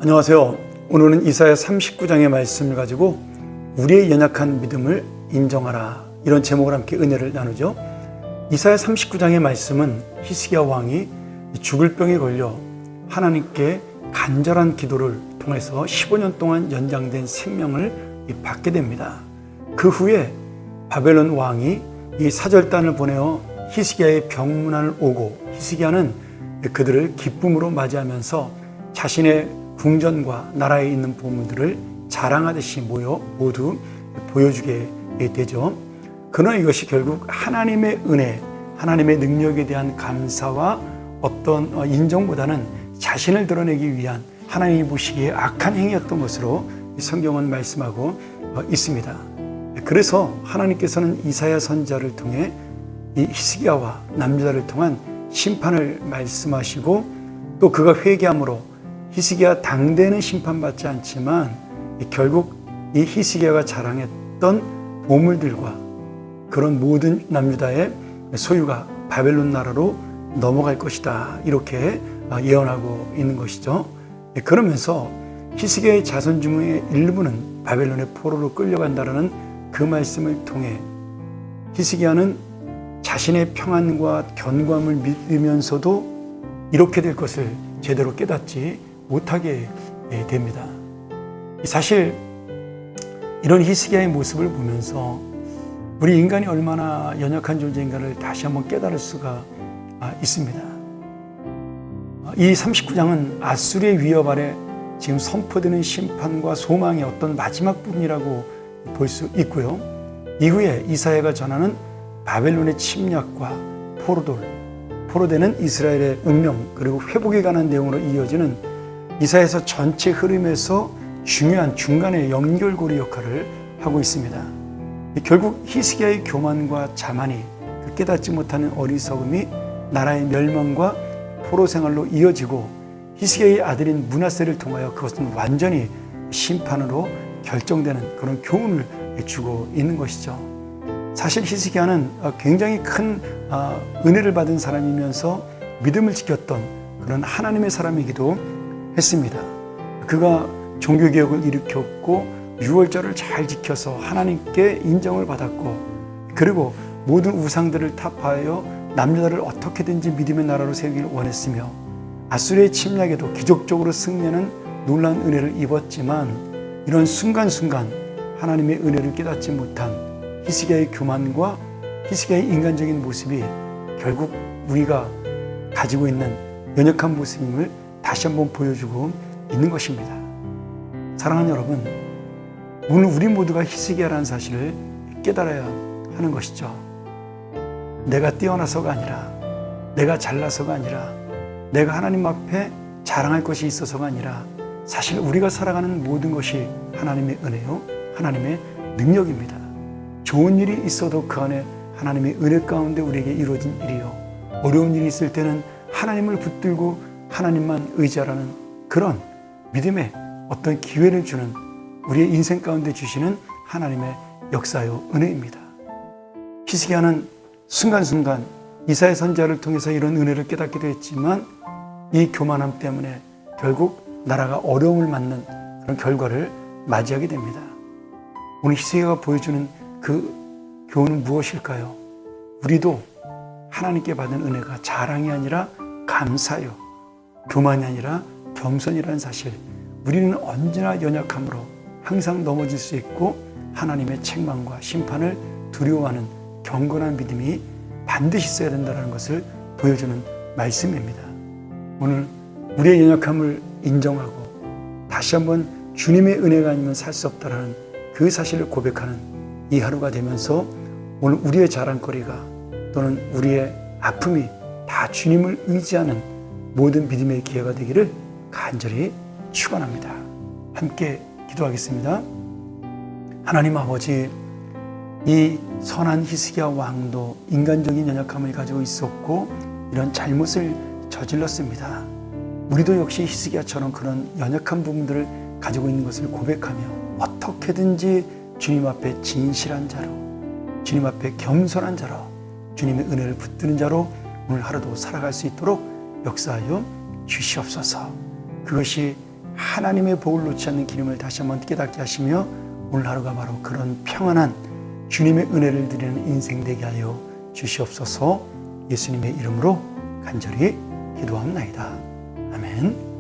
안녕하세요. 오늘은 이사야 39장의 말씀을 가지고 우리의 연약한 믿음을 인정하라, 이런 제목을 함께 은혜를 나누죠. 이사야 39장의 말씀은 히스기야 왕이 죽을 병에 걸려 하나님께 간절한 기도를 통해서 15년 동안 연장된 생명을 받게 됩니다. 그 후에 바벨론 왕이 이 사절단을 보내어 히스기야의 병문안을 오고, 히스기야는 그들을 기쁨으로 맞이하면서 자신의 궁전과 나라에 있는 보물들을 자랑하듯이 모두 보여주게 되죠. 그러나 이것이 결국 하나님의 은혜, 하나님의 능력에 대한 감사와 어떤 인정보다는 자신을 드러내기 위한 하나님이 보시기에 악한 행위였던 것으로 성경은 말씀하고 있습니다. 그래서 하나님께서는 이사야 선지자를 통해 이 히스기야와 남유다를 통한 심판을 말씀하시고, 또 그가 회개함으로 히스기야 당대는 심판받지 않지만 결국 이 히스기야가 자랑했던 보물들과 그런 모든 남유다의 소유가 바벨론 나라로 넘어갈 것이다, 이렇게 예언하고 있는 것이죠. 그러면서 히스기야의 자손 중의 일부는 바벨론의 포로로 끌려간다는 그 말씀을 통해 히스기야는 자신의 평안과 견고함을 믿으면서도 이렇게 될 것을 제대로 깨닫지 못하게 됩니다. 사실 이런 히스기야의 모습을 보면서 우리 인간이 얼마나 연약한 존재인가를 다시 한번 깨달을 수가 있습니다. 이 39장은 아수리의 위협 아래 지금 선포되는 심판과 소망의 어떤 마지막 부분이라고 볼 수 있고요. 이후에 이사야가 전하는 바벨론의 침략과 포로되는 이스라엘의 운명, 그리고 회복에 관한 내용으로 이어지는 이사야서 전체 흐름에서 중요한 중간의 연결고리 역할을 하고 있습니다. 결국 히스기야의 교만과 자만이, 그 깨닫지 못하는 어리석음이 나라의 멸망과 포로 생활로 이어지고, 히스기야의 아들인 므낫세를 통하여 그것은 완전히 심판으로 결정되는 그런 교훈을 주고 있는 것이죠. 사실 히스기야는 굉장히 큰 은혜를 받은 사람이면서 믿음을 지켰던 그런 하나님의 사람이기도 했습니다. 그가 종교개혁을 일으켰고 유월절을 잘 지켜서 하나님께 인정을 받았고, 그리고 모든 우상들을 타파하여 남유다를 어떻게든지 믿음의 나라로 세우기를 원했으며, 아수리의 침략에도 기적적으로 승리하는 놀라운 은혜를 입었지만, 이런 순간순간 하나님의 은혜를 깨닫지 못한 히스기야의 교만과 히스기야의 인간적인 모습이 결국 우리가 가지고 있는 연약한 모습임을 다시 한번 보여주고 있는 것입니다. 사랑하는 여러분, 오늘 우리 모두가 히스기야라는 사실을 깨달아야 하는 것이죠. 내가 뛰어나서가 아니라, 내가 잘나서가 아니라, 내가 하나님 앞에 자랑할 것이 있어서가 아니라, 사실 우리가 살아가는 모든 것이 하나님의 은혜요, 하나님의 능력입니다. 좋은 일이 있어도 그 안에 하나님의 은혜 가운데 우리에게 이루어진 일이요, 어려운 일이 있을 때는 하나님을 붙들고 하나님만 의지하라는 그런 믿음의 어떤 기회를 주는, 우리의 인생 가운데 주시는 하나님의 역사요, 은혜입니다. 히스기야는 순간순간 이사야 선지자를 통해서 이런 은혜를 깨닫기도 했지만, 이 교만함 때문에 결국 나라가 어려움을 맞는 그런 결과를 맞이하게 됩니다. 오늘 히스기야가 보여주는 그 교훈은 무엇일까요? 우리도 하나님께 받은 은혜가 자랑이 아니라 감사요, 교만이 아니라 겸손이라는 사실, 우리는 언제나 연약함으로 항상 넘어질 수 있고, 하나님의 책망과 심판을 두려워하는 경건한 믿음이 반드시 있어야 된다는 것을 보여주는 말씀입니다. 오늘 우리의 연약함을 인정하고 다시 한번 주님의 은혜가 아니면 살 수 없다는 그 사실을 고백하는 이 하루가 되면서, 오늘 우리의 자랑거리가 또는 우리의 아픔이 다 주님을 의지하는 모든 믿음의 기회가 되기를 간절히 축원합니다. 함께 기도하겠습니다. 하나님 아버지, 이 선한 히스기야 왕도 인간적인 연약함을 가지고 있었고 이런 잘못을 저질렀습니다. 우리도 역시 히스기야처럼 그런 연약한 부분들을 가지고 있는 것을 고백하며 어떻게든지 주님 앞에 진실한 자로, 주님 앞에 겸손한 자로, 주님의 은혜를 붙드는 자로 오늘 하루도 살아갈 수 있도록 역사하여 주시옵소서. 그것이 하나님의 복을 놓지 않는 기름을 다시 한번 깨닫게 하시며 오늘 하루가 바로 그런 평안한 주님의 은혜를 드리는 인생 되게 하여 주시옵소서. 예수님의 이름으로 간절히 기도합나이다. 아멘.